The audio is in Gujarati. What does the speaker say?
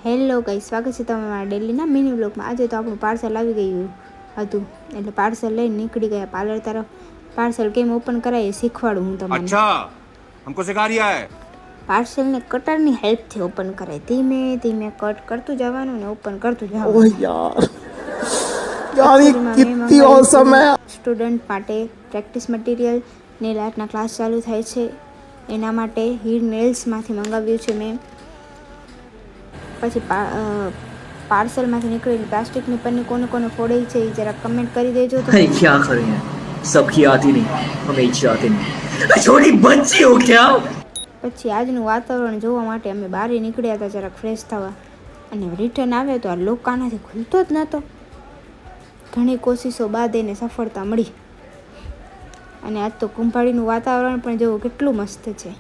હેલો ગાઈસ, સ્વાગત છે તમારા ડેલીના મિની વ્લોગમાં। આજે તો આપણું પાર્સલ આવી ગયું હતું, એટલે પાર્સલ લઈને નીકળી ગયા પાર્લર તરફ। પાર્સલ કેમ ઓપન કરાય એ શીખવાડું હું તમને। अच्छा हमको सिखा रिया है। પાર્સલને કટરની હેલ્પથી ઓપન કરાય। ધીમે ધીમે કટ કરતું જવાનું ને ઓપન કરતું ओह જવાનું। यार यार ये એકચ્યુઅલીમાં મેં कितनी મંગાવ્યું औसम है। સ્ટુડન્ટ માટે પ્રેક્ટિસ મટીરિયલ। નેલ આર્ટના ક્લાસ ચાલુ થાય છે એના માટે હીર નેલ્સમાંથી મંગાવ્યું છે મેં। પછી પાર્સલમાંથી નીકળેલી પ્લાસ્ટિકની પન્ની કોને કોને ફોડે છે એ જરા કમેન્ટ કરી દેજો। તો भाई क्या करें यार, सबकी आती नहीं, हमें इच्छा आती नहीं। छोटी बच्ची हो क्या? પછી આજનું વાતાવરણ જોવા માટે અમે બહાર નીકળ્યા હતા જરાક ફ્રેશ થવા, અને રિટર્ન આવ્યો તો આ લોક આનાથી ખુલતો જ નહોતો। ઘણી કોશિશો બાદ એને સફળતા મળી, અને આજ તો કુંભાળીનું વાતાવરણ પણ જોવું કેટલું મસ્ત છે।